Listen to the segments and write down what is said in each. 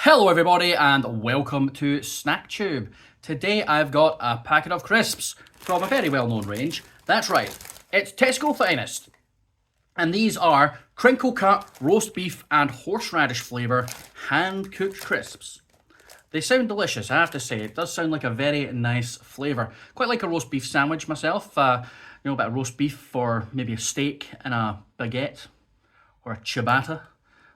Hello everybody and welcome to SnackTube. Today I've got a packet of crisps from a very well-known range. That's right, it's Tesco Finest. And these are crinkle cut, roast beef and horseradish flavour hand-cooked crisps. They sound delicious, I have to say. It does sound like a very nice flavour. Quite like a roast beef sandwich myself. A bit of roast beef or maybe a steak and a baguette or a ciabatta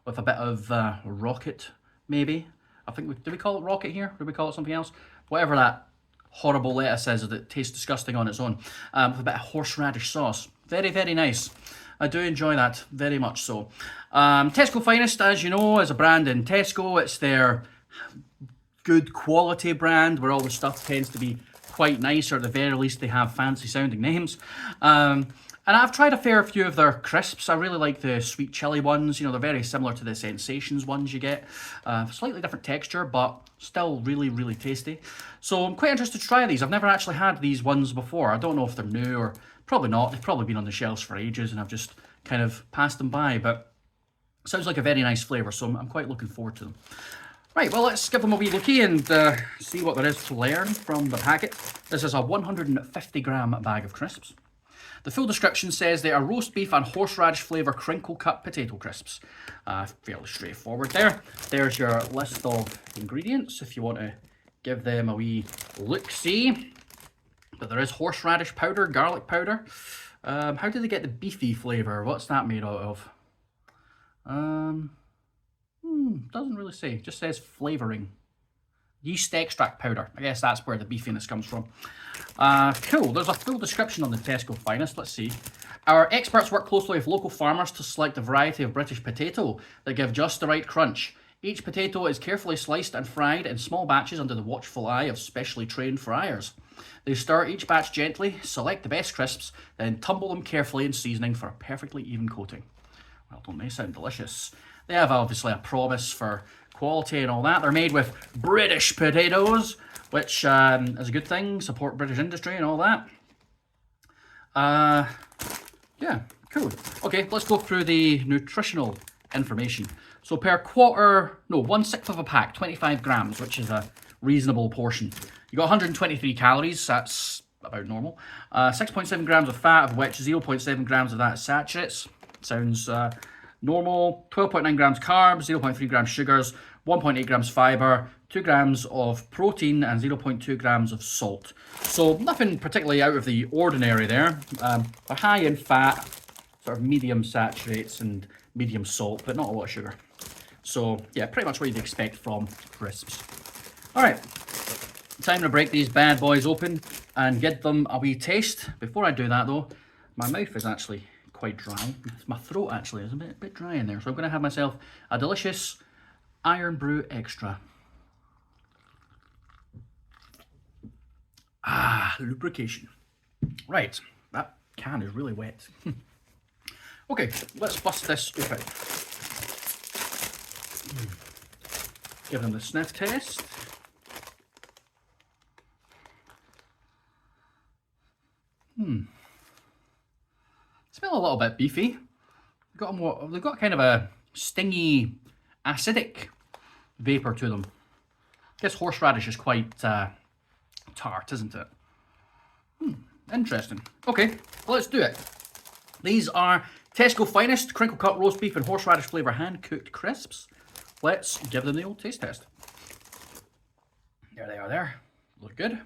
with a bit of rocket, maybe. I think, do we call it rocket here? Do we call it something else? Whatever that horrible lettuce is that tastes disgusting on its own. With a bit of horseradish sauce. Very, very nice. I do enjoy that, very much so. Tesco Finest, as you know, is a brand in Tesco. It's their good quality brand where all the stuff tends to be quite nice, or at the very least they have fancy sounding names. And I've tried a fair few of their crisps. I really like the sweet chili ones. You know, they're very similar to the Sensations ones you get. Slightly different texture, but still really, really tasty. So I'm quite interested to try these. I've never actually had these ones before. I don't know if they're new or probably not. They've probably been on the shelves for ages and I've just kind of passed them by. But it sounds like a very nice flavour, so I'm quite looking forward to them. Right, well, let's give them a wee lookie and see what there is to learn from the packet. This is a 150 gram bag of crisps. The full description says they are roast beef and horseradish flavour crinkle cut potato crisps. Fairly straightforward there. There's your list of ingredients if you want to give them a wee look-see. But there is horseradish powder, garlic powder. How do they get the beefy flavour? What's that made out of? Doesn't really say. Just says flavouring. Yeast extract powder. I guess that's where the beefiness comes from. Cool. There's a full description on the Tesco Finest. Let's see. Our experts work closely with local farmers to select a variety of British potato that give just the right crunch. Each potato is carefully sliced and fried in small batches under the watchful eye of specially trained fryers. They stir each batch gently, select the best crisps, then tumble them carefully in seasoning for a perfectly even coating. Well, don't they sound delicious? They have obviously a promise for quality and all that. They're made with British potatoes, which is a good thing. Support British industry and all that. Yeah, cool. Okay, let's go through the nutritional information. So per quarter, no, 1/6 of a pack, 25 grams, which is a reasonable portion. You got 123 calories, that's about normal. 6.7 grams of fat, of which 0.7 grams of that is saturates. Sounds normal. 12.9 grams carbs, 0.3 grams sugars, 1.8 grams fiber, 2 grams of protein, and 0.2 grams of salt. So nothing particularly out of the ordinary there. They're high in fat, sort of medium saturates and medium salt, but not a lot of sugar. So yeah, pretty much what you'd expect from crisps. All right, time to break these bad boys open and give them a wee taste. Before I do that though, my mouth is actually quite dry. My throat actually is a bit dry in there, so I'm going to have myself a delicious Iron Brew Extra. Lubrication. Right, that can is really wet. Okay, let's bust this open. Give them the sniff test. Smell a little bit beefy. They've got kind of a stingy, acidic vapour to them. I guess horseradish is quite tart, isn't it? Interesting. Okay, well, let's do it. These are Tesco Finest crinkle cut roast beef and horseradish flavour hand cooked crisps. Let's give them the old taste test. There they are there. Look good.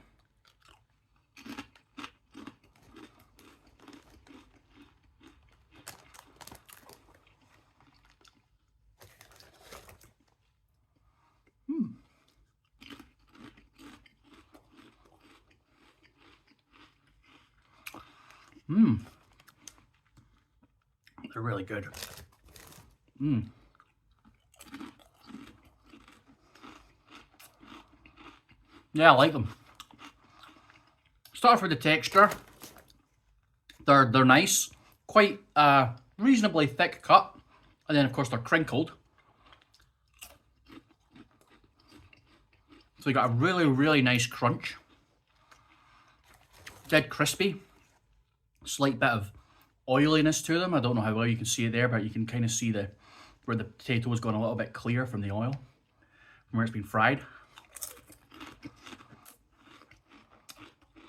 They're really good. Yeah, I like them. Start off with the texture. They're nice, quite reasonably thick cut, and then of course they're crinkled. So you got a really, really nice crunch. Dead crispy. Slight bit of oiliness to them. I don't know how well you can see it there, but you can kind of see where the potato has gone a little bit clear from the oil. where it's been fried.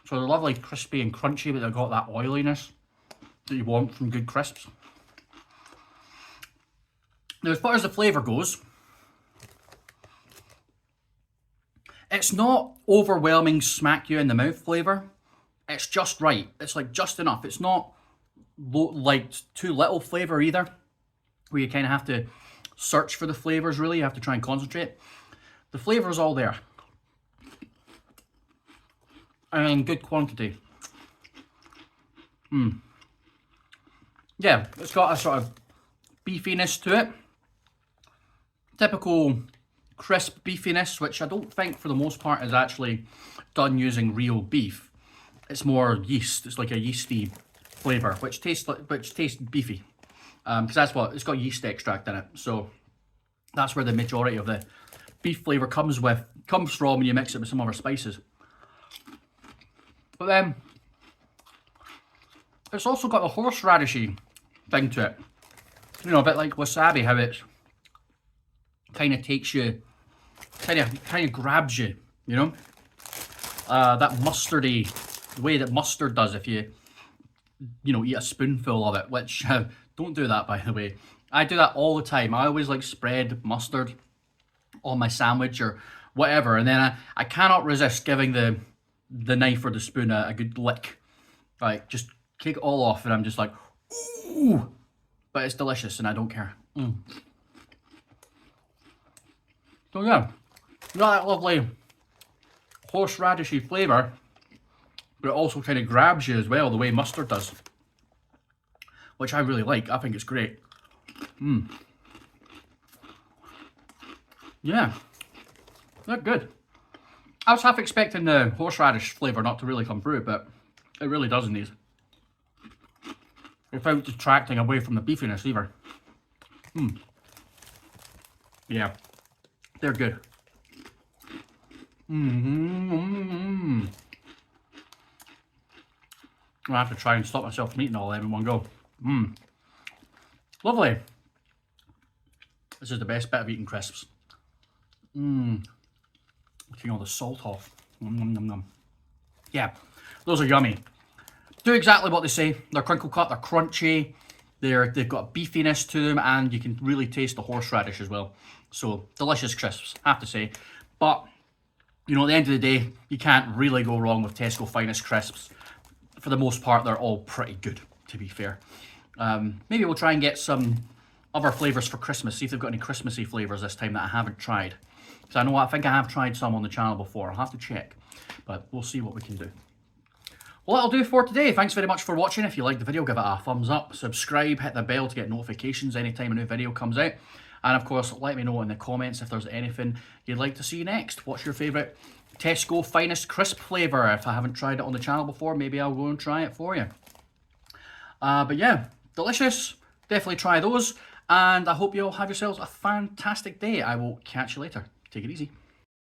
So they're lovely, crispy and crunchy, but they've got that oiliness that you want from good crisps. Now, as far as the flavour goes, it's not overwhelming, smack you in the mouth flavour. It's just right. It's like just enough. It's not like too little flavour either, where you kind of have to search for the flavours really. You have to try and concentrate. The flavour is all there. And in good quantity. Yeah, it's got a sort of beefiness to it. Typical crisp beefiness, which I don't think for the most part is actually done using real beef. It's more yeast. It's like a yeasty flavour, which tastes beefy. Because that's what it's got, yeast extract in it. So that's where the majority of the beef flavour comes from when you mix it with some other spices. But then it's also got a horseradishy thing to it. You know, a bit like wasabi, how it kind of takes you, kind of grabs you, you know? That mustardy, the way that mustard does if you know, eat a spoonful of it, which, don't do that by the way. I do that all the time. I always like spread mustard on my sandwich or whatever, and then I cannot resist giving the knife or the spoon a good lick. Like, just kick it all off, and I'm just like, ooh! But it's delicious, and I don't care. So yeah, got that lovely horseradishy flavour, but it also kind of grabs you as well, the way mustard does, which I really like. I think it's great. Yeah, they're good. I was half expecting the horseradish flavour not to really come through, but it really does in these. Without detracting away from the beefiness either. Yeah, they're good. I'll have to try and stop myself from eating all of them in one go. Lovely. This is the best bit of eating crisps. Taking all the salt off. Yeah, those are yummy. Do exactly what they say. They're crinkle cut, they're crunchy, they've got beefiness to them, and you can really taste the horseradish as well. So, delicious crisps, I have to say. But, you know, at the end of the day, you can't really go wrong with Tesco Finest crisps. For the most part, they're all pretty good, to be fair. Maybe we'll try and get some other flavours for Christmas, see if they've got any Christmassy flavours this time that I haven't tried. Because I know, I think I have tried some on the channel before. I'll have to check, but we'll see what we can do. Well, that'll do for today. Thanks very much for watching. If you liked the video, give it a thumbs up, subscribe, hit the bell to get notifications anytime a new video comes out. And of course, let me know in the comments if there's anything you'd like to see next. What's your favourite Tesco Finest crisp flavour? If I haven't tried it on the channel before, maybe I'll go and try it for you. But yeah, delicious. Definitely try those. And I hope you all have yourselves a fantastic day. I will catch you later. Take it easy.